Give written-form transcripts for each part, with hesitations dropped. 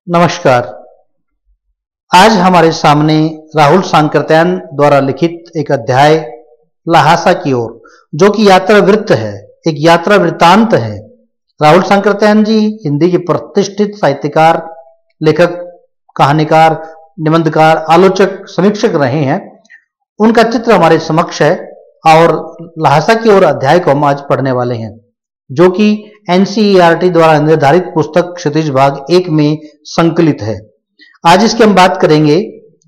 नमस्कार। आज हमारे सामने राहुल सांकृत्यायन द्वारा लिखित एक अध्याय ल्हासा की ओर, जो कि यात्रा वृत्त है, एक यात्रा वृत्तांत है। राहुल सांकृत्यायन जी हिंदी के प्रतिष्ठित साहित्यकार, लेखक, कहानीकार, निबंधकार, आलोचक, समीक्षक रहे हैं। उनका चित्र हमारे समक्ष है और ल्हासा की ओर अध्याय को हम आज पढ़ने वाले हैं, जो कि एनसीईआरटी द्वारा निर्धारित पुस्तक क्षितिज भाग 1 में संकलित है। आज इसकी हम बात करेंगे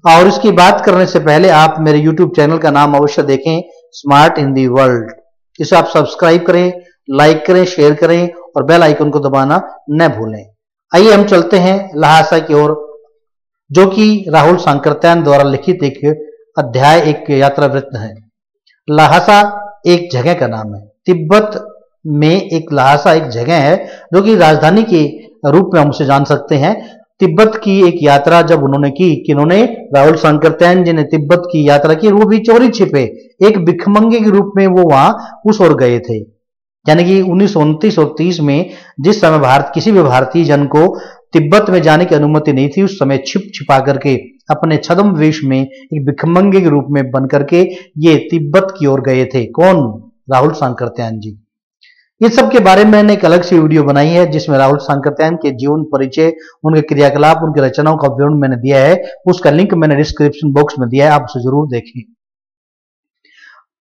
और इसकी बात करने से पहले आप मेरे YouTube चैनल का नाम अवश्य देखें, स्मार्ट हिंदी वर्ल्ड। इसे आप सब्सक्राइब करें, लाइक करें, शेयर करें और बेल आइकन को दबाना न भूलें। आइए हम चलते हैं ल्हासा की ओर, जो कि राहुल सांकृत्यायन द्वारा लिखित एक अध्याय, एक यात्रा वृत्त है। ल्हासा एक जगह का नाम है। तिब्बत में एक ल्हासा एक जगह है जो कि राजधानी के रूप में हम उसे जान सकते हैं। तिब्बत की एक यात्रा जब उन्होंने की, किन्होंने, राहुल सांकृत्यायन जी ने तिब्बत की यात्रा की, वो भी चोरी छिपे एक भिखमंगे के रूप में वो वहां उस ओर गए थे। यानी कि 1929 और 30 में जिस समय किसी भी भारतीय जन को तिब्बत में जाने की अनुमति नहीं थी, उस समय छिप छिपा करके अपने छद्म वेश में एक भिखमंगे के रूप में बन करके ये तिब्बत की ओर गए थे। कौन? राहुल सांकृत्यायन जी। ये सब के बारे में मैंने एक अलग सी वीडियो बनाई है, जिसमें राहुल सांकृत्यायन के जीवन परिचय, उनके क्रियाकलाप, उनकी रचनाओं का विवरण मैंने दिया है। उसका लिंक मैंने डिस्क्रिप्शन बॉक्स में दिया है, आप उसे जरूर देखें।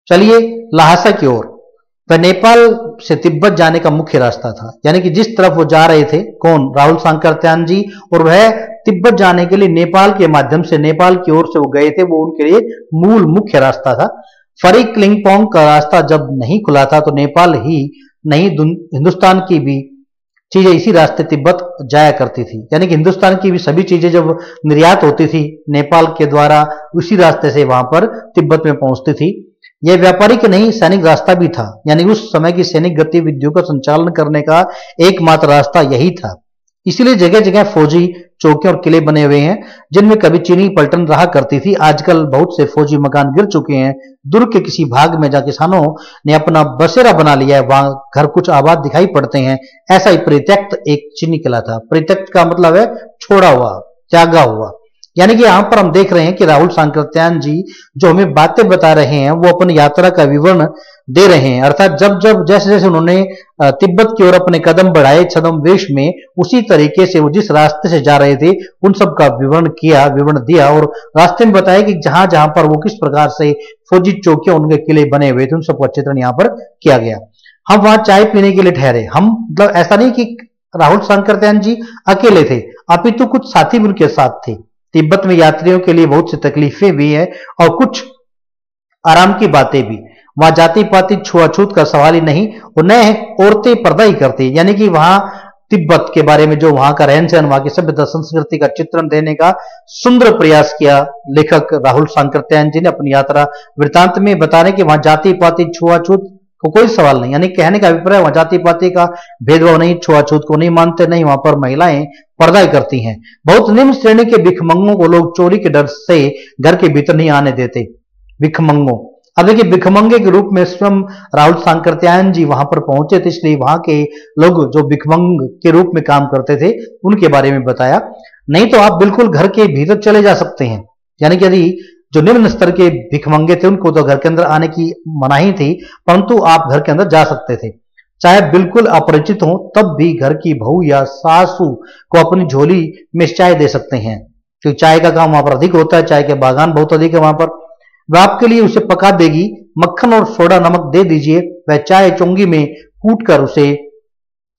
चलिए ल्हासा की ओर। वह नेपाल से तिब्बत जाने का मुख्य रास्ता था, यानी कि जिस तरफ वो जा रहे थे, कौन? राहुल सांकृत्यायन जी। और वह तिब्बत जाने के लिए नेपाल के माध्यम से, नेपाल की ओर से वो गए थे, वो उनके लिए मूल मुख्य रास्ता था। फरी क्लिंगपोंग का रास्ता जब नहीं खुला था तो नेपाल ही नहीं, हिंदुस्तान की भी चीजें इसी रास्ते तिब्बत जाया करती थी। यानी कि हिंदुस्तान की भी सभी चीजें जब निर्यात होती थी नेपाल के द्वारा, उसी रास्ते से वहां पर तिब्बत में पहुंचती थी। यह व्यापारिक नहीं, सैनिक रास्ता भी था। यानी उस समय की सैनिक गतिविधियों का संचालन करने का एकमात्र रास्ता यही था। इसलिए जगह जगह फौजी चौकियां और किले बने हुए हैं, जिनमें कभी चीनी पलटन रहा करती थी। आजकल बहुत से फौजी मकान गिर चुके हैं। दुर्ग के किसी भाग में जहां किसानों ने अपना बसेरा बना लिया है, वहां घर कुछ आबाद दिखाई पड़ते हैं। ऐसा ही परित्यक्त एक चीनी किला था। परित्यक्त का मतलब है छोड़ा हुआ, त्यागा हुआ। यानी कि यहां पर हम देख रहे हैं कि राहुल सांकृत्यायन जी जो हमें बातें बता रहे हैं, वो अपनी यात्रा का विवरण दे रहे हैं। अर्थात जब जब जैसे जैसे उन्होंने तिब्बत की ओर अपने कदम बढ़ाए छद्म वेश में, उसी तरीके से वो जिस रास्ते से जा रहे थे उन सब का विवरण दिया और रास्ते में बताया कि जहां जहां पर वो किस प्रकार से फौजी चौकियां, उनके किले बने हुए थे, उन सबका चित्रण यहाँ पर किया गया। हम वहां चाय पीने के लिए ठहरे। हम मतलब ऐसा नहीं कि राहुल सांकृत्यायन जी अकेले थे, अपितु कुछ साथी भी उनके साथ थे। तिब्बत में यात्रियों के लिए बहुत सी तकलीफें भी है और कुछ आराम की बातें भी। वहां जाति पाति छुआछूत का सवाल ही नहीं, और न औरतें पर्दा ही करती। यानी कि वहां तिब्बत के बारे में, जो वहां का रहन सहन, वहां की सभ्यता संस्कृति का चित्रण देने का सुंदर प्रयास किया लेखक राहुल सांकृत्यायन जी ने अपनी यात्रा वृत्तांत में। बताने कि वहां जाति पाति छुआछूत को कोई सवाल नहीं। यानी कहने का अभिप्राय, वहां जाति पाति का भेदभाव नहीं, छुआछूत को नहीं मानते, नहीं वहां पर महिलाएं पर्दा करती हैं। बहुत निम्न श्रेणी के भिखमंगों को लोग चोरी के डर से घर के भीतर नहीं आने देते। भिखमंगों, अब देखिए, भिखमंगे के रूप में स्वयं राहुल सांकृत्यायन जी वहां पर पहुंचे थे, इसलिए वहां के लोग जो भिखमंग के रूप में काम करते थे उनके बारे में बताया। नहीं तो आप बिल्कुल घर के भीतर चले जा सकते हैं। यानी कि यदि जो निम्न स्तर के भिखमंगे थे उनको तो घर के अंदर आने की मनाही थी, परंतु आप घर के अंदर जा सकते थे। चाहे बिल्कुल अपरिचित हो, तब भी घर की बहू या सासू को अपनी झोली में चाय दे सकते हैं, क्योंकि चाय का काम वहां पर अधिक होता है। चाय के बागान बहुत अधिक है वहां पर। वह आपके लिए उसे पका देगी। मक्खन और सोडा नमक दे दीजिए। वह चाय चोंगी में कूट कर उसे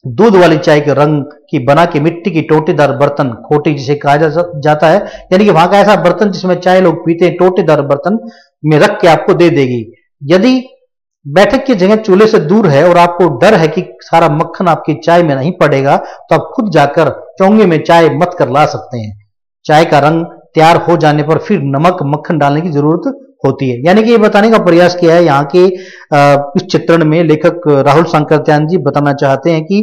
दूध वाली चाय के रंग की बना के मिट्टी की टोटेदार बर्तन, खोटी जिसे कहा जाता है, यानी कि वहां का ऐसा बर्तन जिसमें चाय लोग पीते हैं, टोटेदार बर्तन में रख के आपको दे देगी। यदि बैठक की जगह चूल्हे से दूर है और आपको डर है कि सारा मक्खन आपकी चाय में नहीं पड़ेगा, तो आप खुद जाकर चोंगे में चाय मत कर ला सकते हैं। चाय का रंग तैयार हो जाने पर फिर नमक मक्खन डालने की जरूरत होती है। यानी कि ये बताने का प्रयास किया है यहाँ के इस चित्रण में लेखक राहुल सांकृत्यायन जी बताना चाहते हैं कि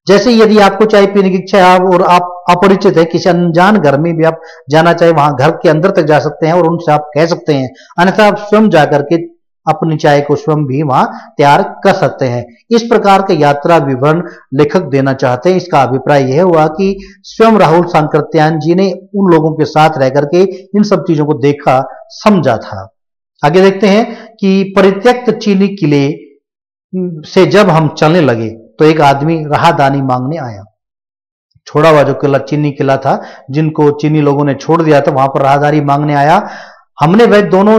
जैसे यदि आपको चाय पीने की इच्छा है और आप अपरिचित है, किसी अनजान घर में भी आप जाना चाहे, वहां घर के अंदर तक जा सकते हैं और उनसे आप कह सकते हैं। अन्यथा आप स्वयं जाकर के अपनी चाय को स्वयं भी वहां तैयार कर सकते हैं। इस प्रकार के यात्रा विवरण लेखक देना चाहते हैं। इसका अभिप्राय यह हुआ कि स्वयं राहुल सांकृत्यायन जी ने उन लोगों के साथ रह करके इन सब चीजों को देखा समझा था। आगे देखते हैं कि परित्यक्त चीनी किले से जब हम चलने लगे तो एक आदमी राहदानी मांगने आया। छोड़ा हुआ जो किला चीनी किला था, जिनको चीनी लोगों ने छोड़ दिया था, वहां पर राहदारी मांगने आया। हमने वह दोनों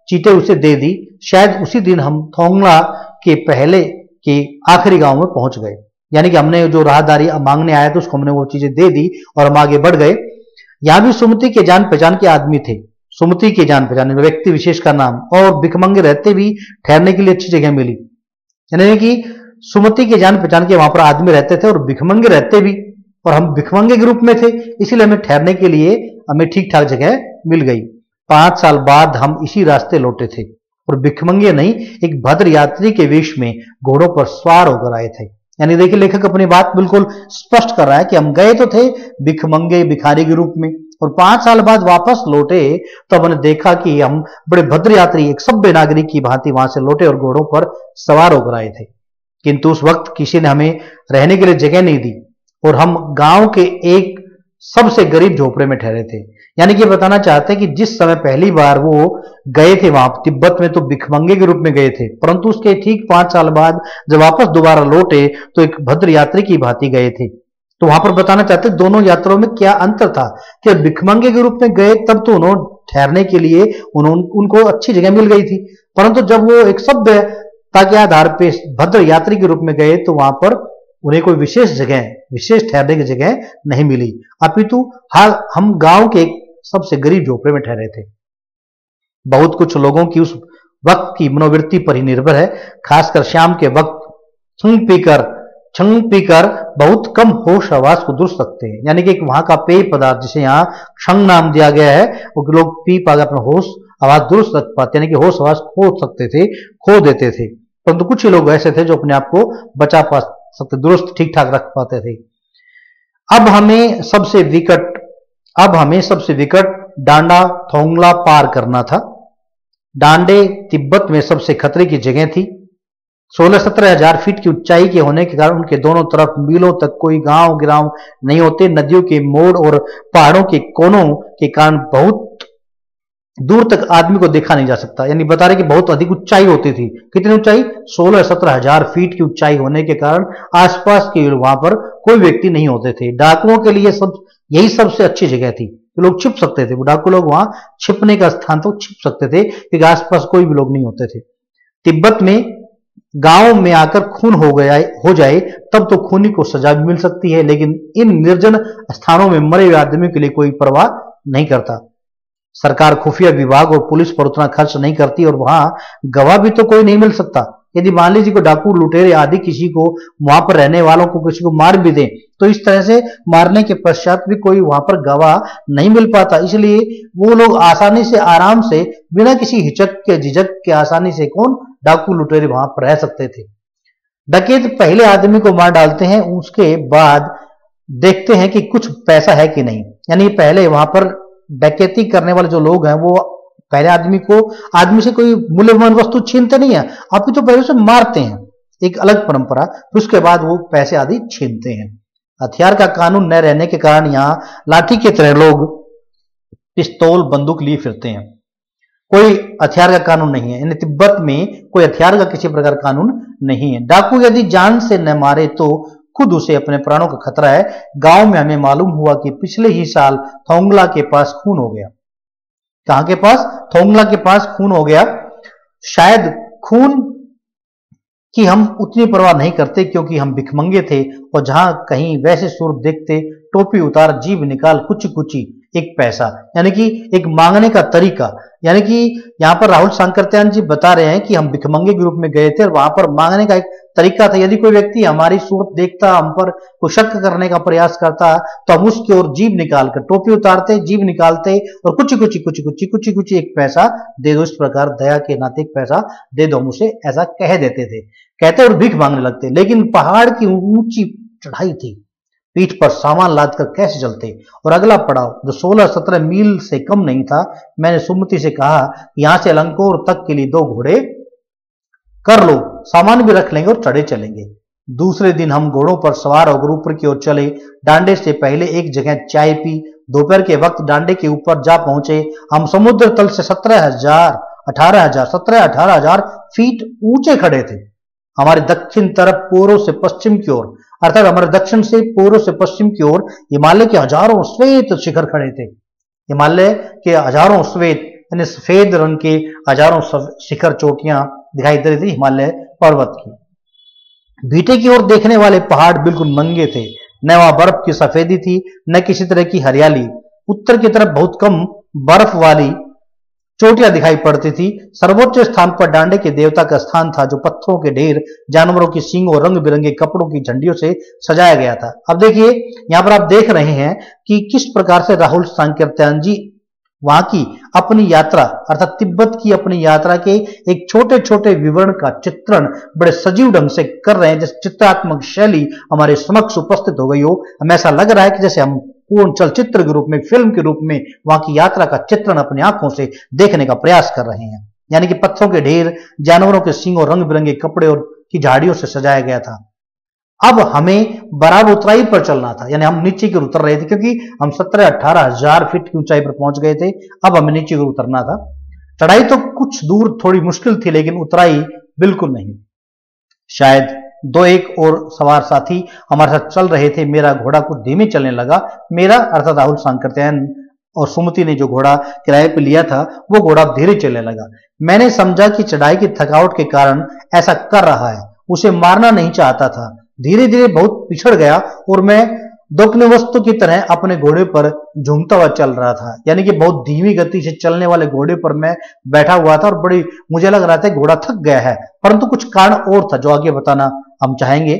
चीटें उसे दे दी। शायद उसी दिन हम थोंगला के पहले के आखिरी गांव में पहुंच गए। यानी कि हमने जो राहदारी मांगने आया था उसको हमने वो चीजें दे दी और हम आगे बढ़ गए। यहां भी सुमति के जान पहचान के आदमी थे। सुमति के जान पहचान व्यक्ति विशेष का नाम, और भिखमंगे रहते भी ठहरने के लिए अच्छी जगह मिली। यानी कि सुमति के जान पहचान के वहां पर आदमी रहते थे और भिखमंगे रहते भी, और हम भिखमंगे ग्रुप में थे, इसलिए हमें ठहरने के लिए हमें ठीक ठाक जगह मिल गई। 5 साल बाद हम इसी रास्ते लौटे थे और भिखमंगे नहीं, एक भद्र यात्री के वेश में घोड़ों पर सवार होकर आए थे। यानी देखिए, लेखक अपनी बात बिल्कुल स्पष्ट कर रहा है कि हम गए तो थे भिखमंगे भिखारी के रूप में, और 5 साल बाद वापस लौटे तो हमने देखा कि हम बड़े भद्र यात्री, एक सभ्य नागरिक की भांति वहां से लौटे और घोड़ों पर सवार होकर आए थे। किंतु उस वक्त किसी ने हमें रहने के लिए जगह नहीं दी और हम गांव के एक सबसे गरीब झोपड़े में ठहरे थे। यानी कि बताना चाहते हैं कि जिस समय पहली बार वो गए थे वहां तिब्बत में तो भिखमंगे के रूप में गए थे, परंतु उसके ठीक 5 साल बाद जब वापस दोबारा लौटे तो एक भद्र यात्री की भांति गए थे। तो वहां पर बताना चाहते हैं दोनों यात्राओं में क्या अंतर था कि भिखमंगे के रूप में गए तब तो उन्होंने ठहरने के लिए उनको अच्छी जगह मिल गई थी, परंतु जब वो एक सभ्यता के आधार पर भद्र यात्री के रूप में गए तो वहां पर उन्हें कोई विशेष जगह, विशेष ठहरने की जगह नहीं मिली, अपितु हम गांव के एक सबसे गरीब झोपड़े में ठहरे थे। बहुत कुछ लोगों की उस वक्त की मनोवृत्ति पर ही निर्भर है। खासकर शाम के वक्त छंग पीकर बहुत कम होश आवाज को दुरुस्त रखते हैं। यानी कि एक वहां का पेय पदार्थ जिसे यहाँ छंग नाम दिया गया है, वो लोग पी पाकर अपना होश आवाज दुरुस्त रख पाते, यानी कि होश आवाज खो देते थे। परंतु कुछ ही लोग ऐसे थे जो अपने आप को बचा पा सकते, दुरुस्त ठीक ठाक रख पाते थे। अब हमें सबसे विकट डांडा थोंगला पार करना था। डांडे तिब्बत में सबसे खतरे की जगह थी। 16-17 हजार फीट की ऊंचाई के होने के कारण उनके दोनों तरफ मीलों तक कोई गांव गिराव नहीं होते। नदियों के मोड़ और पहाड़ों के कोनों के कारण बहुत दूर तक आदमी को देखा नहीं जा सकता। यानी बता रहे कि बहुत अधिक ऊंचाई होती थी। कितनी ऊंचाई? 16-17 हजार फीट की ऊंचाई होने के कारण आसपास के वहां पर कोई व्यक्ति नहीं होते थे। डाकुओं के लिए यही सबसे अच्छी जगह थी, लोग छिप सकते थे। डाकू लोग वहां छिपने का स्थान तो छिप सकते थे क्योंकि आसपास कोई भी लोग नहीं होते थे। तिब्बत में गांव में आकर खून हो जाए तब तो खूनी को सजा भी मिल सकती है, लेकिन इन निर्जन स्थानों में मरे हुए आदमियों के लिए कोई परवाह नहीं करता। सरकार खुफिया विभाग और पुलिस पर उतना खर्च नहीं करती और वहां गवाह भी तो कोई नहीं मिल सकता। यदि मान लीजिए को डाकू लुटेरे आदि किसी को वहां पर रहने वालों को किसी को मार भी दें तो इस तरह से मारने के पश्चात भी कोई वहां पर गवाह नहीं मिल पाता। इसलिए वो लोग आसानी से, आराम से, बिना किसी हिचक के झिझक के आसानी से डाकू लुटेरे वहां पर रह सकते थे। डकैत पहले आदमी को मार डालते हैं, उसके बाद देखते हैं कि कुछ पैसा है कि नहीं। यानी पहले वहां पर डकैती करने वाले जो लोग हैं वो पहले आदमी से कोई मूल्यवान वस्तु छीनते नहीं है, अभी तो पहले उसे मारते हैं, एक अलग परंपरा। फिर उसके बाद वो पैसे आदि छीनते हैं। हथियार का कानून न रहने के कारण यहाँ लाठी की तरह लोग पिस्तौल बंदूक लिए फिरते हैं। कोई हथियार का कानून नहीं है। तिब्बत में कोई हथियार का किसी प्रकार कानून नहीं है। डाकू यदि जान से न मारे तो खुद उसे अपने प्राणों का खतरा है। गांव में हमें मालूम हुआ कि पिछले ही साल थोंगला के पास खून हो गया। कहां के पास? थोंगला के पास खून हो गया। शायद खून की हम उतनी परवाह नहीं करते क्योंकि हम भिखमंगे थे और जहां कहीं वैसे सूरत देखते टोपी उतार जीभ निकाल कुची कुची एक पैसा, यानी कि एक मांगने का तरीका। यानी कि यहां पर राहुल सांकृत्यायन जी बता रहे हैं कि हम भिखमंगे के रूप में गए थे और वहां पर मांगने का एक तरीका था। यदि कोई व्यक्ति हमारी सूरत देखता, हम पर कोई शक करने का प्रयास करता तो हम उसकी ओर जीभ निकालकर टोपी उतारते, जीभ निकालते और कुची कुची कुची कुची कुची कुची एक पैसा दे दो। इस प्रकार दया के नाते एक पैसा दे दो, हम उसे ऐसा कह देते थे, कहते और भीख मांगने लगते। लेकिन पहाड़ की ऊंची चढ़ाई थी, पीठ पर सामान लाद कर कैसे चलते। और अगला पड़ाव जो 16-17 मील से कम नहीं था। मैंने सुमति से कहा यहां से अलंकोर तक के लिए 2 घोड़े कर लो, सामान भी रख लेंगे और चढ़े चलेंगे। दूसरे दिन हम घोड़ों पर सवार होकर ऊपर की ओर चले। डांडे से पहले एक जगह चाय पी। दोपहर के वक्त डांडे के ऊपर जा पहुंचे। हम समुद्र तल से 17,000 फीट ऊंचे खड़े थे। हमारे दक्षिण तरफ पूर्व से पश्चिम की ओर, अर्थात हमारे दक्षिण से पूर्व से पश्चिम की ओर हिमालय के हजारों श्वेत शिखर खड़े थे। हिमालय के हजारों श्वेत यानी सफेद रंग के हजारों शिखर चोटियां दिखाई दे रही थी हिमालय पर्वत की। बीटे की ओर देखने वाले पहाड़ बिल्कुल नंगे थे, न वहां बर्फ की सफेदी थी न किसी तरह की हरियाली। उत्तर की तरफ बहुत कम बर्फ वाली चोटियां दिखाई पड़ती थी। सर्वोच्च स्थान पर डांडे के देवता का स्थान था, जो पत्थरों के ढेर, जानवरों की सींगों और रंग बिरंगे कपड़ों की झंडियों से सजाया गया था। अब देखिए, यहां पर आप देख रहे हैं कि किस प्रकार से राहुल सांकृत्यायन जी वहां की अपनी यात्रा अर्थात तिब्बत की अपनी यात्रा के एक छोटे छोटे विवरण का चित्रण बड़े सजीव ढंग से कर रहे हैं। जैसे चित्रात्मक शैली हमारे समक्ष उपस्थित हो गई हो। हमें ऐसा लग रहा है कि जैसे हम पूर्ण चलचित्र के रूप में, फिल्म के रूप में वहां की यात्रा का चित्रण अपनी आंखों से देखने का प्रयास कर रहे हैं। यानी कि पत्थरों के ढेर, जानवरों के सींग और रंग बिरंगे कपड़े और की झाड़ियों से सजाया गया था। अब हमें बराबर ऊंचाई पर चलना था, यानी हम नीचे की ओर उतर रहे थे, क्योंकि हम 17-18 हजार फीट की ऊंचाई पर पहुंच गए थे। अब हमें नीचे की ओर उतरना था। चढ़ाई तो कुछ दूर थोड़ी मुश्किल थी, लेकिन उतराई बिल्कुल नहीं। शायद 2-1 और सवार साथी हमारे साथ चल रहे थे। मेरा घोड़ा कुछ धीमे चलने लगा। मेरा अर्थात राहुल सांकृत्यायन और सुमति ने जो घोड़ा किराए पे लिया था, वो घोड़ा धीरे चलने लगा। मैंने समझा कि चढ़ाई की थकावट के कारण ऐसा कर रहा है, उसे मारना नहीं चाहता था। धीरे धीरे बहुत पिछड़ गया और मैं दोकने वस्तु की तरह अपने घोड़े पर झूमता हुआ चल रहा था। यानी कि बहुत धीमी गति से चलने वाले घोड़े पर मैं बैठा हुआ था और बड़ी मुझे लग रहा था घोड़ा थक गया है, परंतु कुछ कारण और था जो आगे बताना हम चाहेंगे।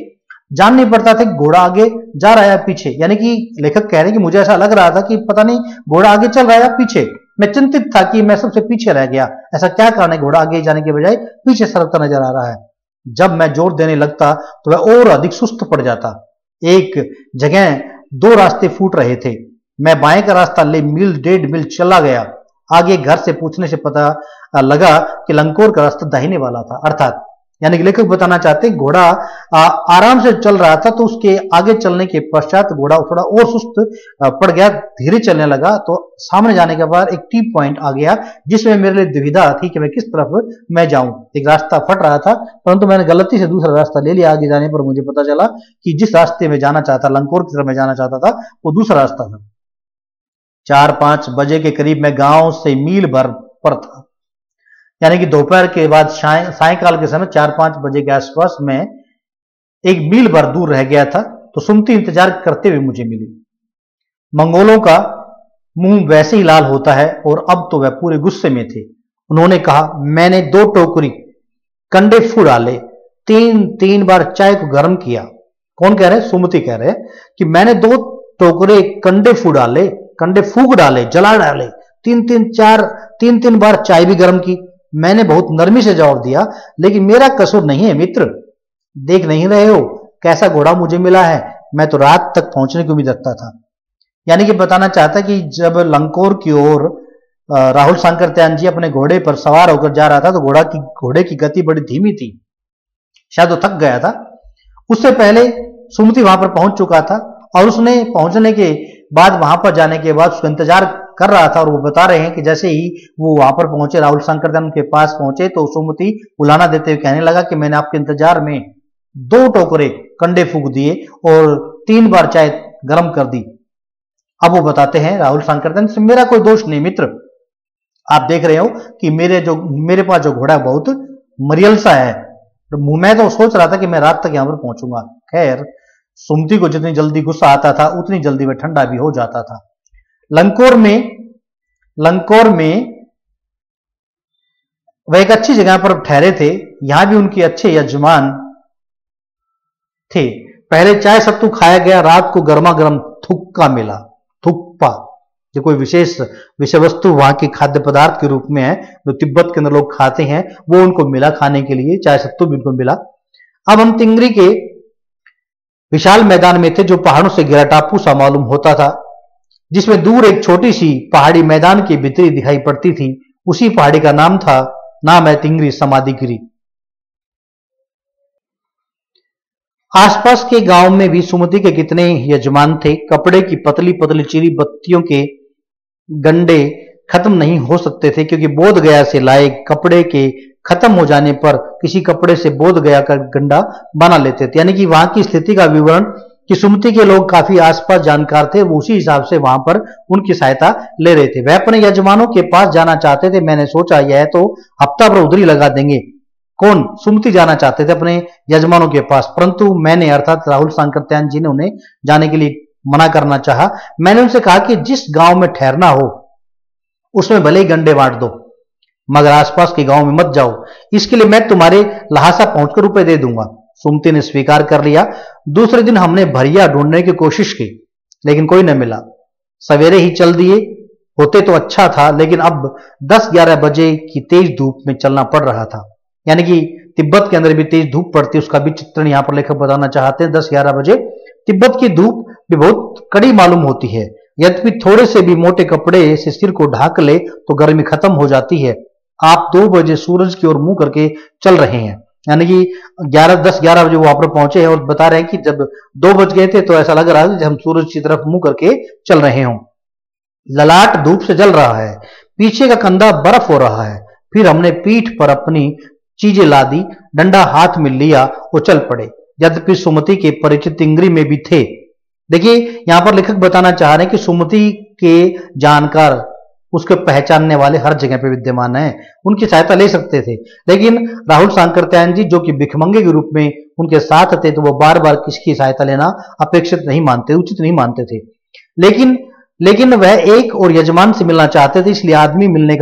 जान नहीं पड़ता था कि घोड़ा आगे जा रहा है पीछे। यानी कि लेखक कह रहे हैं कि मुझे ऐसा लग रहा था कि पता नहीं घोड़ा आगे चल रहा है या पीछे। मैं चिंतित था कि मैं सबसे पीछे रह गया। ऐसा क्या कारण है, घोड़ा आगे जाने के बजाय पीछे सरकता नजर आ रहा है। जब मैं जोर देने लगता तो वह और अधिक सुस्त पड़ जाता। एक जगह 2 रास्ते फूट रहे थे। मैं बाएं का रास्ता ले मील 1.5 मील चला गया। आगे घर से पूछने से पता लगा कि लंकोर का रास्ता दाहिने वाला था। अर्थात यानी कि लेखक बताना चाहते हैं घोड़ा आराम से चल रहा था, तो उसके आगे चलने के पश्चात घोड़ा थोड़ा और सुस्त पड़ गया, धीरे चलने लगा। तो सामने जाने के बाद एक टी पॉइंट आ गया, जिसमें मेरे लिए दुविधा थी कि मैं किस तरफ मैं जाऊं। एक रास्ता फट रहा था, परंतु मैंने गलती से दूसरा रास्ता ले लिया। आगे जाने पर मुझे पता चला कि जिस रास्ते में जाना चाहता, लंकोर की तरफ मैं जाना चाहता था, वो दूसरा रास्ता था। 4-5 बजे के करीब मैं गांव से मील भर पर था। यानी कि दोपहर के बाद सायंकाल के समय 4-5 बजे के आसपास मैं 1 मील भर दूर रह गया था। तो सुमति इंतजार करते हुए मुझे मिली। मंगोलों का मुंह वैसे ही लाल होता है और अब तो वह पूरे गुस्से में थे। उन्होंने कहा, मैंने 2 टोकरी कंडे फूक डाले, 3 बार चाय को गर्म किया। कौन कह रहे हैं? सुमति कह रहे हैं कि मैंने 2 टोकरे कंडे फूक डाले, जला डाले, 3-3 बार चाय भी गर्म की। मैंने बहुत नरमी से जवाब दिया, लेकिन मेरा कसूर नहीं है मित्र। देख नहीं रहे हो कैसा घोड़ा मुझे मिला है? मैं तो रात तक पहुंचने की उम्मीद रखता था। यानी कि बताना चाहता कि जब लंकोर की ओर राहुल सांकृत्यायन जी अपने घोड़े पर सवार होकर जा रहा था, तो घोड़े की गति बड़ी धीमी थी। शायद वो थक गया था। उससे पहले सुमति वहां पर पहुंच चुका था और उसने पहुंचने के बाद, वहां पर जाने के बाद उसका इंतजार कर रहा था। और वो बता रहे हैं कि जैसे ही वो वहां पर पहुंचे, राहुल सांकृत्यायन के पास पहुंचे, तो सुमति बुलाना देते हुए कहने लगा कि मैंने आपके इंतजार में 2 टोकरे कंडे फूक दिए और 3 बार चाय गर्म कर दी। अब वो बताते हैं राहुल सांकृत्यायन से, मेरा कोई दोष नहीं मित्र। आप देख रहे हो कि मेरे पास जो घोड़ा बहुत मरियल सा है। मैं तो सोच रहा था कि मैं रात तक यहां पर पहुंचूंगा। खैर, सुमति को जितनी जल्दी गुस्सा आता था, उतनी जल्दी वह ठंडा भी हो जाता था। लंकोर में वह एक अच्छी जगह पर ठहरे थे। यहां भी उनके अच्छे यजमान थे। पहले चाय सत्तू खाया गया। रात को गर्मा गर्म थुक्का मिला। थुक्पा जो कोई विशेष विषय वस्तु वहां के खाद्य पदार्थ के रूप में है, जो तिब्बत के अंदर लोग खाते हैं, वो उनको मिला खाने के लिए। चाय सत्तू भी उनको मिला। अब हम तिंगरी के विशाल मैदान में थे, जो पहाड़ों से घिरा टापू सा मालूम होता था, जिसमें दूर एक छोटी सी पहाड़ी मैदान की भीतरी दिखाई पड़ती थी। उसी पहाड़ी का नाम है तिंगरी समाधिगिरी। आसपास के गांव में भी सुमति के कितने यजमान थे। कपड़े की पतली पतली चिरी बत्तियों के गंडे खत्म नहीं हो सकते थे, क्योंकि बोध गया से लाए कपड़े के खत्म हो जाने पर किसी कपड़े से बोध गया का गंडा बना लेते थे। यानी कि वहां की स्थिति का विवरण कि सुमति के लोग काफी आसपास जानकार थे, वो उसी हिसाब से वहां पर उनकी सहायता ले रहे थे। वह अपने यजमानों के पास जाना चाहते थे। मैंने सोचा यह तो हफ्ता भर उधर ही लगा देंगे। कौन? सुमति जाना चाहते थे अपने यजमानों के पास, परंतु मैंने अर्थात राहुल सांकृत्यायन जी ने उन्हें जाने के लिए मना करना चाहा। मैंने उनसे कहा कि जिस गांव में ठहरना हो उसमें भले ही गंडे बांट दो, मगर आसपास के गांव में मत जाओ। इसके लिए मैं तुम्हारे लहासा पहुंचकर रुपए दे दूंगा। सुमति ने स्वीकार कर लिया। दूसरे दिन हमने भरिया ढूंढने की कोशिश की, लेकिन कोई न मिला। सवेरे ही चल दिए होते तो अच्छा था, लेकिन अब 10-11 बजे की तेज धूप में चलना पड़ रहा था। यानी कि तिब्बत के अंदर भी तेज धूप पड़ती है, उसका भी चित्रण यहां पर लेखक बताना चाहते हैं। 10-11 बजे तिब्बत की धूप भी बहुत कड़ी मालूम होती है। यद्यपि थोड़े से भी मोटे कपड़े से सिर को ढाक ले तो गर्मी खत्म हो जाती है। आप 2 बजे सूरज की ओर मुंह करके चल रहे हैं। यानी कि 10-11 बजे वहां पर पहुंचे हैं और बता रहे हैं कि जब 2 बज गए थे तो ऐसा लग रहा है कि हम सूरज की तरफ मुंह करके चल रहे हों। ललाट धूप से जल रहा है, पीछे का कंधा बर्फ हो रहा है। फिर हमने पीठ पर अपनी चीजें लादी, डंडा हाथ में लिया और चल पड़े। यद्यपि सुमति के परिचित तिंगरी में भी थे। देखिए यहां पर लेखक बताना चाह रहे हैं कि सुमति के जानकार, उसके पहचानने वाले हर जगह पे विद्यमान हैं, उनकी सहायता ले सकते थे। लेकिन राहुल सांकृत्यायन जी जो कि भिखमंगे के रूप में उनके साथ थे, तो वो बार बार किसकी सहायता लेना अपेक्षित नहीं मानते, उचित नहीं मानते थे। लेकिन वह एक और यजमान से मिलना चाहते थे, इसलिए आदमी मिलने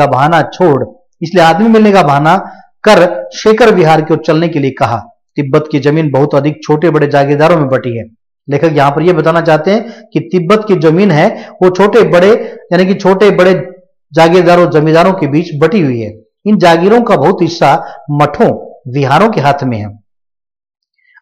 का बहाना कर शेखर विहार की ओर चलने के लिए कहा। तिब्बत की जमीन बहुत अधिक छोटे बड़े जागीरदारों में बटी है। लेखक यहां पर यह बताना चाहते हैं कि तिब्बत की जमीन है वो छोटे बड़े यानी कि छोटे बड़े जागीरदारों जमींदारों के बीच बटी हुई है। इन जागीरों का बहुत हिस्सा मठों विहारों के हाथ में है।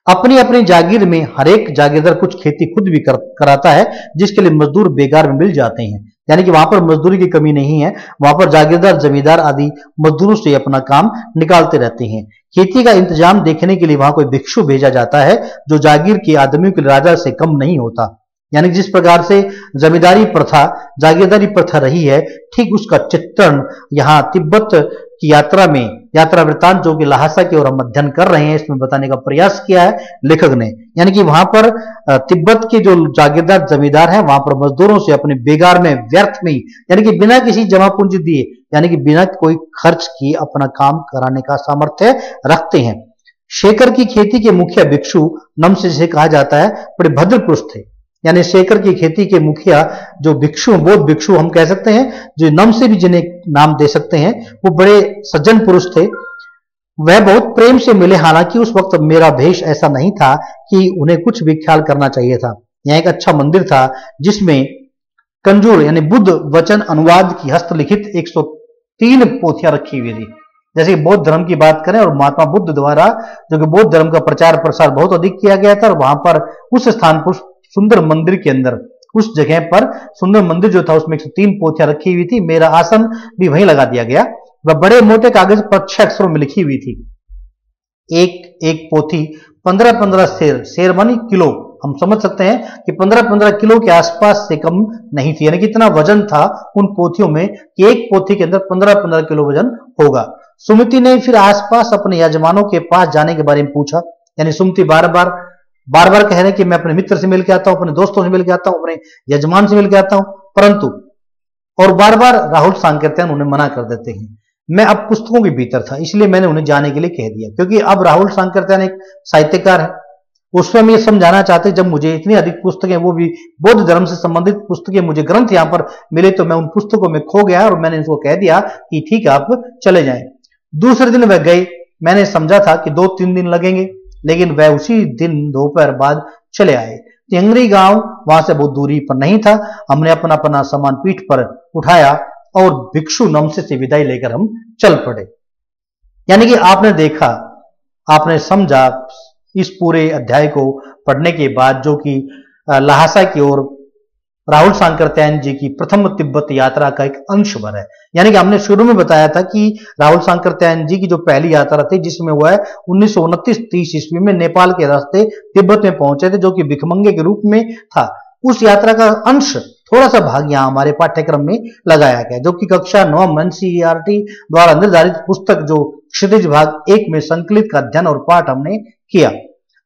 अपनी अपनी जागीर में हर एक जागीरदार कुछ खेती खुद भी कराता है, जिसके लिए मजदूर बेगार में मिल जाते हैं। यानी कि वहां पर मजदूरी की कमी नहीं है, वहां पर जागीरदार जमींदार आदि मजदूरों से अपना काम निकालते रहते हैं। खेती का इंतजाम देखने के लिए वहां कोई भिक्षु भेजा जाता है, जो जागीर के आदमियों के राजा से कम नहीं होता। यानी जिस प्रकार से जमींदारी प्रथा जागीरदारी प्रथा रही है, ठीक उसका चित्रण यहाँ तिब्बत की यात्रा वृत्तांत जो कि लहासा की ओर हम अध्ययन कर रहे हैं, इसमें बताने का प्रयास किया है लेखक ने। यानी कि वहां पर तिब्बत के जो जागीरदार जमींदार हैं, वहां पर मजदूरों से अपने बेगार में व्यर्थ में यानी कि बिना किसी जमा पूंजी दिए, यानी कि बिना कोई खर्च किए अपना काम कराने का सामर्थ्य रखते हैं। शेखर की खेती के मुखिया भिक्षु नमसे जिसे कहा जाता है, बड़े भद्र पुरुष थे। यानी शेखर की खेती के मुखिया जो भिक्षु, बौद्ध भिक्षु हम कह सकते हैं, जो नम से भी जिन्हें नाम दे सकते हैं, वो बड़े सज्जन पुरुष थे। वह बहुत प्रेम से मिले। हालांकि उस वक्त मेरा भेष ऐसा नहीं था कि उन्हें कुछ भी ख्याल करना चाहिए था। यहाँ एक अच्छा मंदिर था जिसमें कंजूर यानी बुद्ध वचन अनुवाद की हस्तलिखित 103 पोथियां रखी हुई थी। जैसे बौद्ध धर्म की बात करें और महात्मा बुद्ध द्वारा जो कि बौद्ध धर्म का प्रचार प्रसार बहुत अधिक किया गया था, और वहां पर उस स्थान पर सुंदर मंदिर के अंदर उस जगह पर सुंदर मंदिर जो था उसमें 103 पोथियां रखी हुई थी। मेरा आसन भी वहीं लगा दिया गया। वह बड़े मोटे कागज पर 6 अक्षरों में लिखी हुई थी। एक पोथी 15-15 शेर मानी किलो, हम समझ सकते हैं कि 15-15 किलो के आसपास से कम नहीं थी। यानी कि इतना वजन था उन पोथियों में कि एक पोथी के अंदर 15-15 किलो वजन होगा। सुमति ने फिर आसपास अपने यजमानों के पास जाने के बारे में पूछा। यानी सुमति बार बार कह रहे कि मैं अपने मित्र से मिलकर आता हूं, अपने दोस्तों से मिलकर आता हूं, अपने यजमान से मिलकर आता हूं, परंतु और बार बार राहुल सांकृत्यायन उन्हें मना कर देते हैं। मैं अब पुस्तकों के भीतर था, इसलिए मैंने उन्हें जाने के लिए कह दिया, क्योंकि अब राहुल सांकृत्यायन एक साहित्यकार है। उस समय ये समझाना चाहते जब मुझे इतनी अधिक पुस्तकें, वो भी बौद्ध धर्म से संबंधित पुस्तकें, मुझे ग्रंथ यहां पर मिले, तो मैं उन पुस्तकों में खो गया और मैंने उनको कह दिया कि ठीक है आप चले जाएं। दूसरे दिन वह गए। मैंने समझा था कि 2-3 दिन लगेंगे, लेकिन वह उसी दिन दोपहर बाद चले आए। तिंगरी गांव वहां से बहुत दूरी पर नहीं था। हमने अपना सामान पीठ पर उठाया और भिक्षु नमसे से विदाई लेकर हम चल पड़े। यानी कि आपने देखा, आपने समझा इस पूरे अध्याय को पढ़ने के बाद, जो कि लहासा की ओर राहुल सांकृत्यायन जी की प्रथम तिब्बत यात्रा का एक अंश भर है। यानी कि हमने शुरू में बताया था कि राहुल सांकृत्यायन जी की जो पहली यात्रा थी, जिसमें वह 1929-30 ईस्वी में नेपाल के रास्ते तिब्बत में पहुंचे थे, जो कि भिखमंगे के रूप में था, उस यात्रा का अंश थोड़ा सा भाग यहां हमारे पाठ्यक्रम में लगाया गया, जो कि कक्षा 9 एनसीईआरटी द्वारा निर्धारित पुस्तक जो क्षितिज भाग 1 में संकलित का अध्ययन और पाठ हमने किया।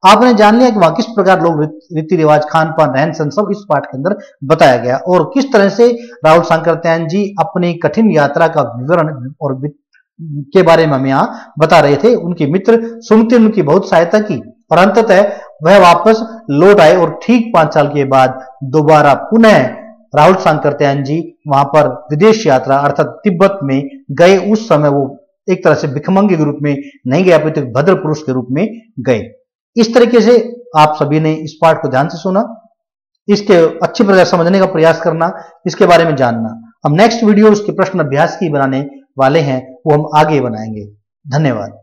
आपने जान लिया कि वहां किस प्रकार लोग रीति रिवाज, खान पान, रहन सहन सब इस पाठ के अंदर बताया गया, और किस तरह से राहुल सांकृत्यायन जी अपनी कठिन यात्रा का विवरण और के बारे में हम यहाँ बता रहे थे। उनके मित्र सुमति ने उनकी बहुत सहायता की और अंततः वह वापस लौट आए और ठीक 5 साल के बाद दोबारा पुनः राहुल सांकृत्यायन जी वहां पर विदेश यात्रा अर्थात तिब्बत में गए। उस समय वो एक तरह से भिखमंगे के रूप में नहीं गए, अपितु भद्र पुरुष के रूप में गए। इस तरीके से आप सभी ने इस पाठ को ध्यान से सुना, इसके अच्छी प्रकार समझने का प्रयास करना, इसके बारे में जानना। हम नेक्स्ट वीडियो उसके प्रश्न अभ्यास की बनाने वाले हैं, वो हम आगे बनाएंगे। धन्यवाद।